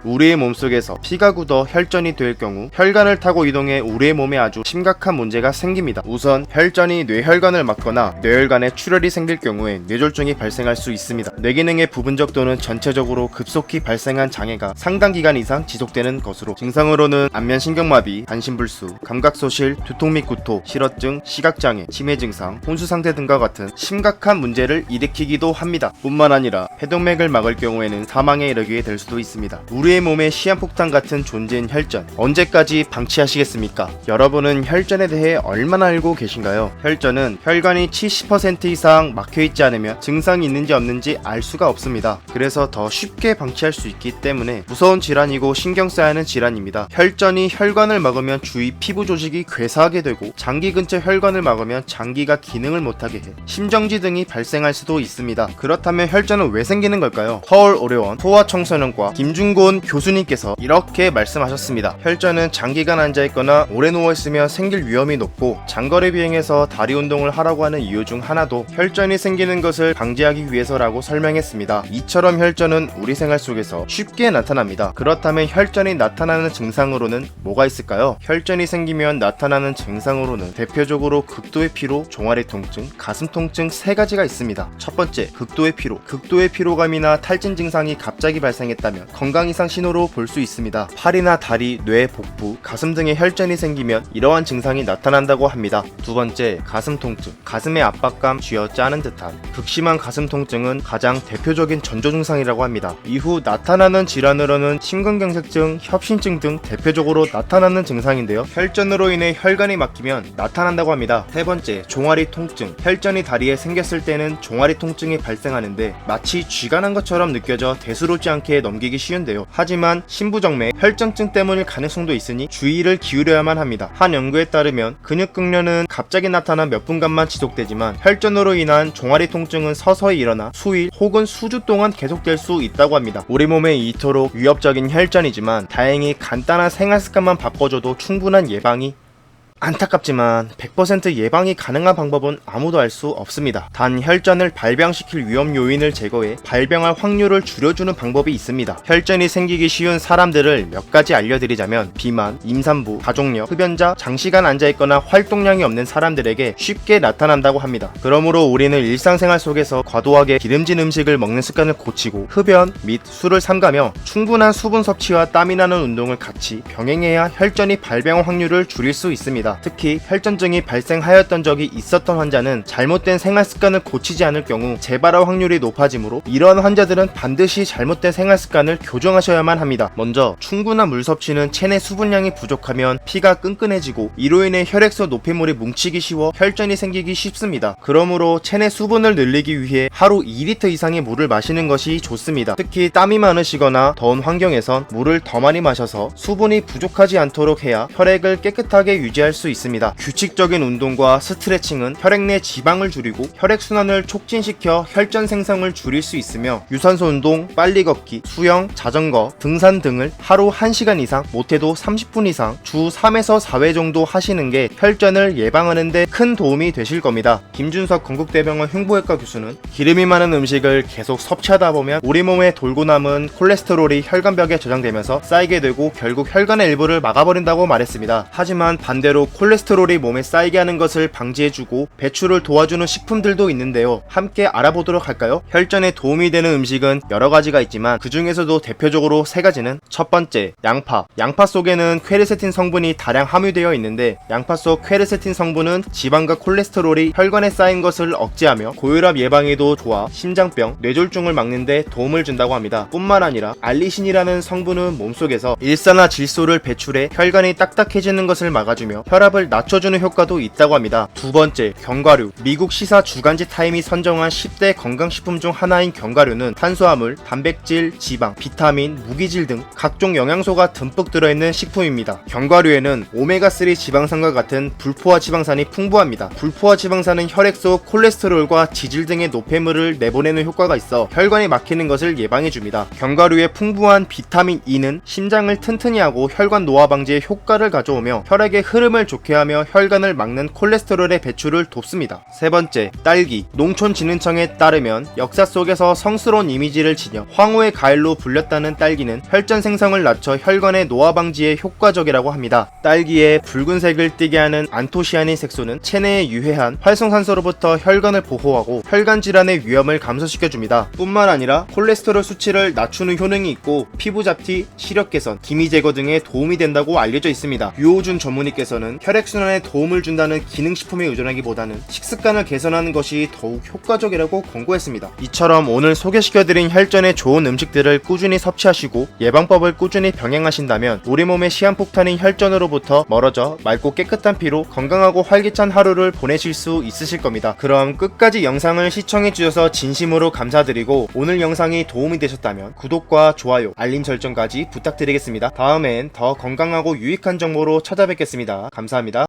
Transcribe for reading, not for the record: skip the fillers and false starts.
우리의 몸속에서 피가 굳어 혈전이 될 경우 혈관을 타고 이동해 우리의 몸에 아주 심각한 문제가 생깁니다. 우선 혈전이 뇌혈관을 막거나 뇌혈관에 출혈이 생길 경우에 뇌졸중이 발생할 수 있습니다. 뇌기능의 부분적 또는 전체적으로 급속히 발생한 장애가 상당 기간 이상 지속되는 것으로 증상으로는 안면신경마비, 반신불수, 감각소실, 두통 및 구토, 실어증, 시각장애, 치매 증상, 혼수상태 등과 같은 심각한 문제를 일으키기도 합니다. 뿐만 아니라 해동맥을 막을 경우에는 사망에 이르게 될 수도 있습니다. 우리의 몸에 시한폭탄 같은 존재인 혈전, 언제까지 방치하시겠습니까? 여러분은 혈전에 대해 얼마나 알고 계신가요? 혈전은 혈관이 70% 이상 막혀있지 않으면 증상이 있는지 없는지 알 수가 없습니다. 그래서 더 쉽게 방치할 수 있기 때문에 무서운 질환이고 신경 써야 하는 질환입니다. 혈전이 혈관을 막으면 주위 피부 조직이 괴사하게 되고 장기 근처 혈관을 막으면 장기가 기능을 못하게 해 심정지 등이 발생할 수도 있습니다. 그렇다면 혈전은 왜 생기는 걸까요? 서울오래원 소아청소년과 김중곤 교수님께서 이렇게 말씀하셨습니다. 혈전은 장기간 앉아있거나 오래 누워있으면 생길 위험이 높고 장거리 비행에서 다리 운동을 하라고 하는 이유 중 하나도 혈전이 생기는 것을 방지하기 위해서라고 설명했습니다. 이처럼 혈전은 우리 생활 속에서 쉽게 나타납니다. 그렇다면 혈전이 나타나는 증상으로는 뭐가 있을까요? 혈전이 생기면 나타나는 증상으로는 대표적으로 극도의 피로, 종아리 통증, 가슴 통증 세 가지가 있습니다. 첫 번째, 극도의 피로. 극도의 피로감이나 탈진 증상이 갑자기 발생했다면 건강 이상 신호로 볼 수 있습니다. 팔이나 다리, 뇌, 복부, 가슴 등의 혈전이 생기면 이러한 증상이 나타난다고 합니다. 두 번째, 가슴 통증. 가슴의 압박감, 쥐어짜는 듯한 극심한 가슴 통증은 가장 대표적인 전조 증상이라고 합니다. 이후 나타나는 질환으로는 심근경색증, 협심증 등 대표적으로 나타나는 증상인데요. 혈전으로 인해 혈관이 막히면 나타난다고 합니다. 세 번째, 종아리 통증. 혈전이 다리에 생겼을 때는 종아리 통증이 발생하는데 마치 쥐가 난 것처럼 느껴져 대수롭지 않게 넘기기 쉬운데요. 하지만 신부정맥, 혈전증 때문일 가능성도 있으니 주의를 기울여야만 합니다. 한 연구에 따르면 근육 경련은 갑자기 나타나 몇 분간만 지속되지만 혈전으로 인한 종아리 통증은 서서히 일어나 수일 혹은 수주 동안 계속될 수 있다고 합니다. 우리 몸에 이토록 위협적인 혈전이지만 다행히 간단한 생활습관만 바꿔줘도 충분한 예방이 안타깝지만 100% 예방이 가능한 방법은 아무도 알 수 없습니다. 단 혈전을 발병시킬 위험 요인을 제거해 발병할 확률을 줄여주는 방법이 있습니다. 혈전이 생기기 쉬운 사람들을 몇 가지 알려드리자면 비만, 임산부, 가족력, 흡연자, 장시간 앉아있거나 활동량이 없는 사람들에게 쉽게 나타난다고 합니다. 그러므로 우리는 일상생활 속에서 과도하게 기름진 음식을 먹는 습관을 고치고 흡연 및 술을 삼가며 충분한 수분 섭취와 땀이 나는 운동을 같이 병행해야 혈전이 발병 확률을 줄일 수 있습니다. 특히 혈전증이 발생하였던 적이 있었던 환자는 잘못된 생활 습관을 고치지 않을 경우 재발할 확률이 높아지므로 이러한 환자들은 반드시 잘못된 생활 습관을 교정하셔야만 합니다. 먼저 충분한 물 섭취는 체내 수분량이 부족하면 피가 끈끈해지고 이로 인해 혈액소 노폐물이 뭉치기 쉬워 혈전이 생기기 쉽습니다. 그러므로 체내 수분을 늘리기 위해 하루 2리터 이상의 물을 마시는 것이 좋습니다. 특히 땀이 많으시거나 더운 환경에선 물을 더 많이 마셔서 수분이 부족하지 않도록 해야 혈액을 깨끗하게 유지할 수 있습니다. 규칙적인 운동과 스트레칭은 혈액 내 지방을 줄이고 혈액순환을 촉진시켜 혈전 생성을 줄일 수 있으며 유산소 운동, 빨리 걷기, 수영, 자전거, 등산 등을 하루 1시간 이상, 못해도 30분 이상 주 3에서 4회 정도 하시는 게 혈전을 예방하는 데 큰 도움이 되실 겁니다. 김준석 건국대병원 흉부외과 교수는 기름이 많은 음식을 계속 섭취하다 보면 우리 몸에 돌고 남은 콜레스테롤이 혈관벽에 저장되면서 쌓이게 되고 결국 혈관의 일부를 막아버린다고 말했습니다. 하지만 반대로 콜레스테롤이 몸에 쌓이게 하는 것을 방지해주고 배출을 도와주는 식품들도 있는데요. 함께 알아보도록 할까요? 혈전에 도움이 되는 음식은 여러 가지가 있지만 그 중에서도 대표적으로 세 가지는 첫 번째, 양파. 양파 속에는 퀘르세틴 성분이 다량 함유되어 있는데 양파 속 퀘르세틴 성분은 지방과 콜레스테롤이 혈관에 쌓인 것을 억제하며 고혈압 예방에도 좋아 심장병, 뇌졸중을 막는 데 도움을 준다고 합니다. 뿐만 아니라 알리신이라는 성분은 몸속에서 일산화질소를 배출해 혈관이 딱딱해지는 것을 막아주며 혈압을 낮춰주는 효과도 있다고 합니다. 두 번째, 견과류. 미국 시사 주간지 타임이 선정한 10대 건강식품 중 하나인 견과류는 탄수화물, 단백질, 지방, 비타민, 무기질 등 각종 영양소가 듬뿍 들어있는 식품입니다. 견과류에는 오메가3 지방산과 같은 불포화 지방산이 풍부합니다. 불포화 지방산은 혈액 속 콜레스테롤과 지질 등의 노폐물을 내보내는 효과가 있어 혈관이 막히는 것을 예방해줍니다. 견과류의 풍부한 비타민 E는 심장을 튼튼히 하고 혈관 노화 방지에 효과를 가져오며 혈액의 흐름을 좋게 하며 혈관을 막는 콜레스테롤의 배출을 돕습니다. 세 번째, 딸기. 농촌진흥청에 따르면 역사 속에서 성스러운 이미지를 지녀 황후의 과일로 불렸다는 딸기는 혈전 생성을 낮춰 혈관의 노화 방지에 효과적이라고 합니다. 딸기에 붉은색을 띠게 하는 안토시아닌 색소는 체내에 유해한 활성산소로부터 혈관을 보호하고 혈관 질환의 위험을 감소시켜줍니다. 뿐만 아니라 콜레스테롤 수치를 낮추는 효능이 있고 피부 잡티, 시력 개선, 기미 제거 등에 도움이 된다고 알려져 있습니다. 유호준 전문의께서는 혈액순환에 도움을 준다는 기능식품에 의존하기보다는 식습관을 개선하는 것이 더욱 효과적이라고 권고했습니다. 이처럼 오늘 소개시켜드린 혈전에 좋은 음식들을 꾸준히 섭취하시고 예방법을 꾸준히 병행하신다면 우리 몸의 시한폭탄인 혈전으로부터 멀어져 맑고 깨끗한 피로 건강하고 활기찬 하루를 보내실 수 있으실 겁니다. 그럼 끝까지 영상을 시청해주셔서 진심으로 감사드리고 오늘 영상이 도움이 되셨다면 구독과 좋아요, 알림 설정까지 부탁드리겠습니다. 다음엔 더 건강하고 유익한 정보로 찾아뵙겠습니다. 감사합니다.